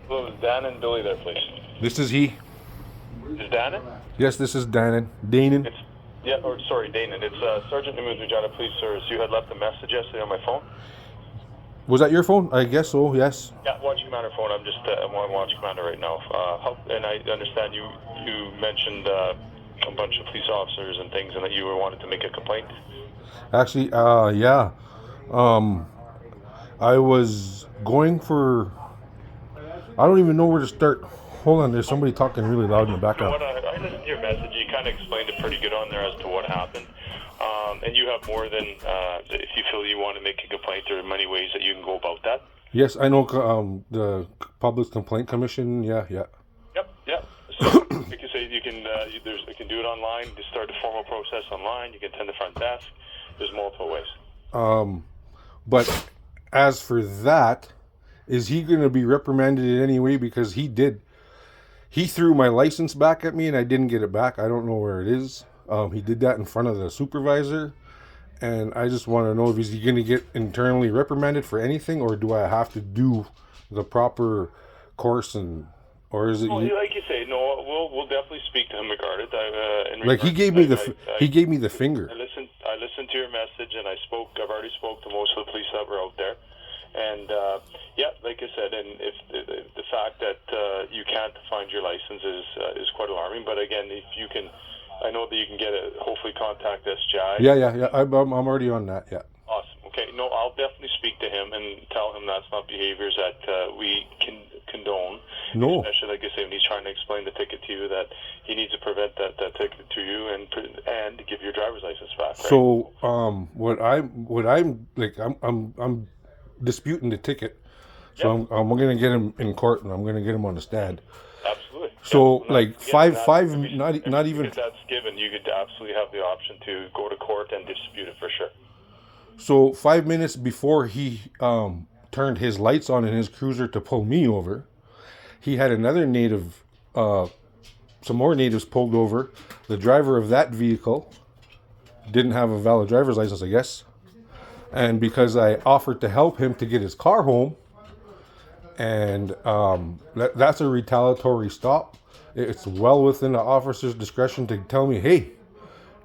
Hello, is Dan and Billy there, please? This is he. Is Dan in? Yes, this is Danon. Danon. It's, yeah, or sorry, Danon. It's Sergeant Nimo's Regina Police Service. You had left a message yesterday on my phone. Was that your phone? I guess so, yes. Yeah, watch commander phone. I'm just I'm on watch commander right now. And I understand you mentioned a bunch of police officers and things, and that you were wanted to make a complaint. Actually, yeah. Um, I was going for. I don't even know where to start. Hold on, there's somebody talking really loud in the You know background. what? I listened to your message. You kind of explained it pretty good on there as to what happened. And you have more than if you feel you want to make a complaint. There are many ways that you can go about that. Yes, I know. The Public Complaint Commission. Yeah, yeah. Yep, yep. So, like you say, you can you can do it online. Just start the formal process online. You can attend the front desk. There's multiple ways. But as for that, is he going to be reprimanded in any way? Because he did. He threw my license back at me and I didn't get it back. I don't know where it is. He did that in front of the supervisor. And I just want to know if he's going to get internally reprimanded for anything, or do I have to do the proper course, and or is it Well, like you say, no, we'll definitely speak to him regarding it. like he gave me he gave me the finger. I listened to your message, and I've already spoke to most of the police that were out there, and yeah, like I said, and if the fact that you can't find your license is quite alarming. But again, if you can, I know that you can get it. Hopefully, contact SGI. Yeah. I'm already on that. Yeah. Awesome. Okay. No, I'll definitely speak to him and tell him that's not behaviors that we can condone. No. Especially, like I say, when he's trying to explain the ticket to you, that he needs to prevent that ticket to you and give your driver's license back. Right? So what I'm like I'm disputing the ticket. So Yep. I'm going to get him in court and I'm going to get him on the stand. Absolutely. So Yep. like five not even. If that's given, you could absolutely have the option to go to court and dispute it for sure. So 5 minutes before he turned his lights on in his cruiser to pull me over, he had another native, some more natives pulled over. The driver of that vehicle didn't have a valid driver's license, I guess. And because I offered to help him to get his car home, and that's a retaliatory stop. It's well within the officer's discretion to tell me, hey,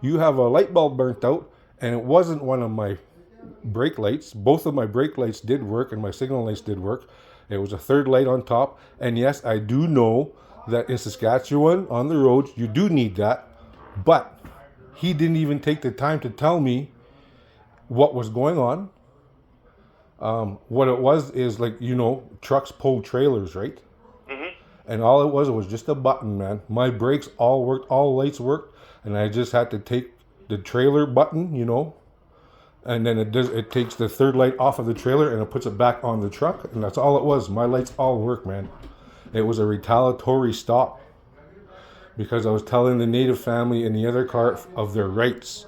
you have a light bulb burnt out, and it wasn't one of my brake lights. Both of my brake lights did work and my signal lights did work. It was a third light on top. And yes, I do know that in Saskatchewan on the roads, you do need that. But he didn't even take the time to tell me what was going on. What it was is like, trucks pull trailers, right? Mm-hmm. And all it was just a button, man. My brakes all worked, all lights worked. And I just had to take the trailer button, and then it takes the third light off of the trailer and it puts it back on the truck, and that's all it was. My lights all work, man. It was a retaliatory stop because I was telling the native family in the other car of their rights,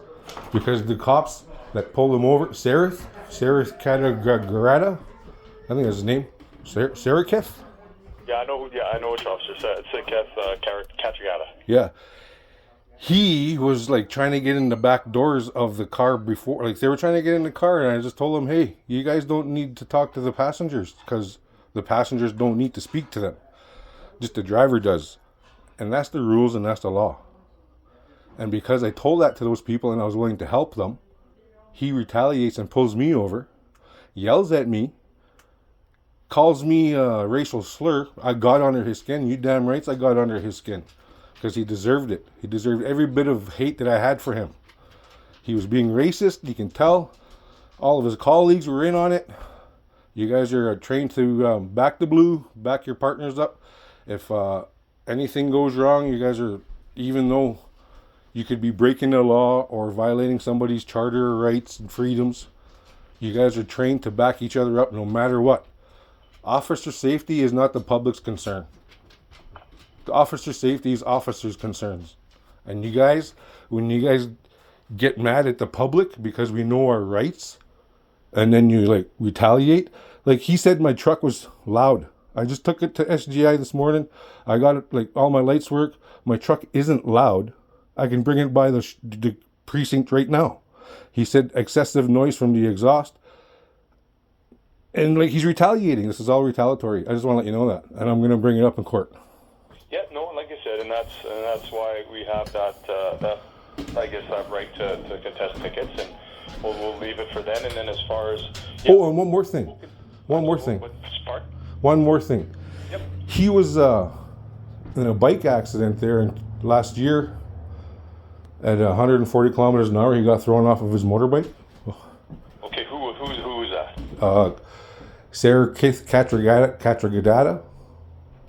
because the cops that pulled him over, Saketh Katragadda, I think that's his name, Saketh. Yeah, I know. Yeah, I know which officer said. Saketh Katragadda. Yeah, he was like trying to get in the back doors of the car before, like they were trying to get in the car, and I just told him, hey, you guys don't need to talk to the passengers because the passengers don't need to speak to them. Just the driver does. And that's the rules and that's the law. And because I told that to those people and I was willing to help them, he retaliates and pulls me over, yells at me, calls me a racial slur. I got under his skin. You damn rights I got under his skin. Because he deserved it. He deserved every bit of hate that I had for him. He was being racist. You can tell. All of his colleagues were in on it. You guys are trained to back the blue, back your partners up. If anything goes wrong, you guys are, even though you could be breaking the law or violating somebody's charter rights and freedoms, you guys are trained to back each other up no matter what. Officer safety is not the public's concern. The officer safety is officers' concerns. And you guys, when you guys get mad at the public because we know our rights, and then you like retaliate, like he said my truck was loud. I just took it to SGI this morning. I got it, like all my lights work. My truck isn't loud. I can bring it by the precinct right now. He said excessive noise from the exhaust. And like he's retaliating. This is all retaliatory. I just want to let you know that, and I'm going to bring it up in court. Yeah, no, like I said, and that's why we have that I guess that right to contest tickets, and we'll leave it for then. And then as far as Oh, and one more thing. One more thing. Spark? One more thing. Yep. He was in a bike accident there last year at 140 kilometers an hour. He got thrown off of his motorbike. Okay, who was that? Saketh Katragadda.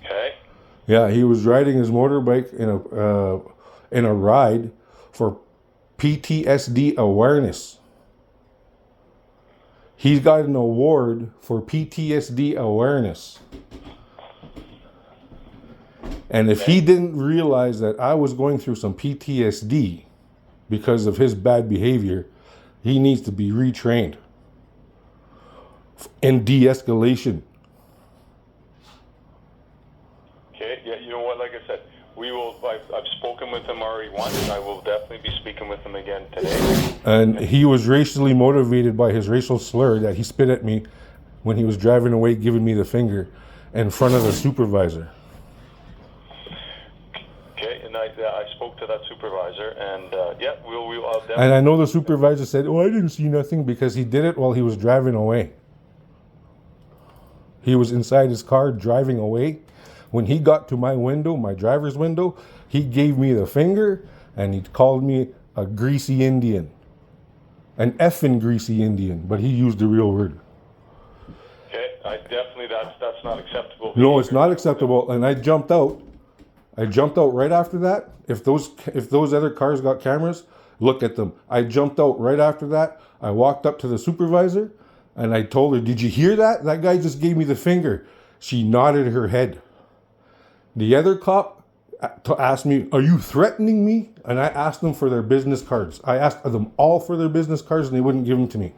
Okay. Yeah, he was riding his motorbike in a ride for PTSD awareness. He's got an award for PTSD awareness. And if he didn't realize that I was going through some PTSD because of his bad behavior, he needs to be retrained in de-escalation. Okay, yeah, you know what, like I said, I've spoken with him already once, and I will definitely be speaking with him again today. And he was racially motivated by his racial slur that he spit at me when he was driving away, giving me the finger in front of the supervisor. Okay, and I spoke to that supervisor, and yeah, I'll definitely... And I know the supervisor said, "Oh, I didn't see nothing," because he did it while he was driving away. He was inside his car driving away. When he got to my window, my driver's window, he gave me the finger and he called me a greasy Indian. An effing greasy Indian, but he used the real word. Okay, that's not acceptable. No, it's not acceptable. And I jumped out. I jumped out right after that. If those other cars got cameras, look at them. I jumped out right after that. I walked up to the supervisor and I told her, "Did you hear that? That guy just gave me the finger." She nodded her head. The other cop asked me, "Are you threatening me?" And I asked them for their business cards. I asked them all for their business cards and they wouldn't give them to me.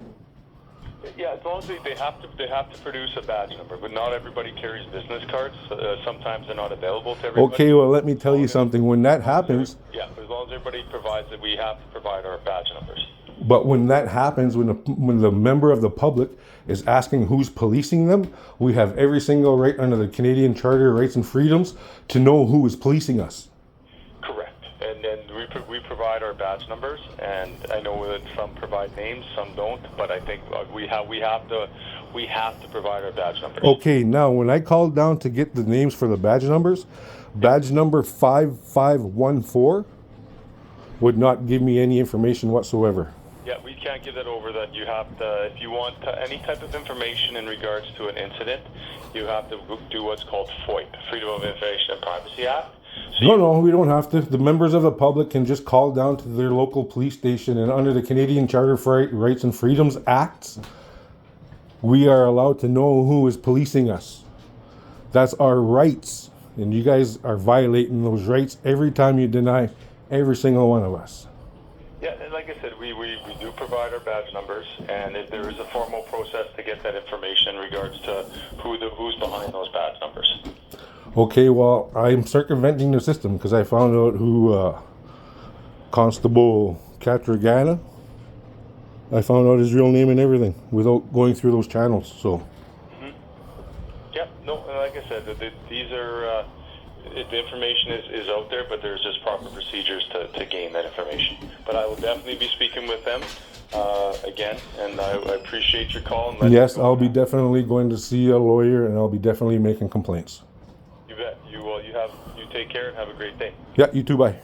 Yeah, as long as they have to produce a badge number, but not everybody carries business cards. Sometimes they're not available to everybody. Okay, well, let me tell you something. When that happens... Yeah, as long as everybody provides it, we have to provide our badge numbers. But when that happens, when the member of the public is asking who's policing them, we have every single right under the Canadian Charter of Rights and Freedoms to know who is policing us. Correct. And then we provide our badge numbers, and I know that some provide names, some don't, but I think we have to provide our badge numbers. Okay, now when I called down to get the names for the badge numbers, badge number 5514 would not give me any information whatsoever. Yeah, we can't give that over. That you have to, if you want any type of information in regards to an incident, you have to do what's called FOIP, Freedom of Information and Privacy Act. So No, we don't have to. The members of the public can just call down to their local police station, and under the Canadian Charter of Rights and Freedoms Acts, we are allowed to know who is policing us. That's our rights, and you guys are violating those rights every time you deny every single one of us. yeah, and like I said, we do provide our badge numbers, and there is a formal process to get that information in regards to who's behind those badge numbers. Okay, well, I'm circumventing the system because I found out who Constable Katragadda. I found out his real name and everything without going through those channels. So. Mm-hmm. Yeah, no, like I said, these are the information is out there, but there's just proper procedures to gain that information. But I will definitely be speaking with them again, and I appreciate your call. And yes, I'll be definitely going to see a lawyer, and I'll be definitely making complaints. You bet. You take care and have a great day. Yeah, you too. Bye.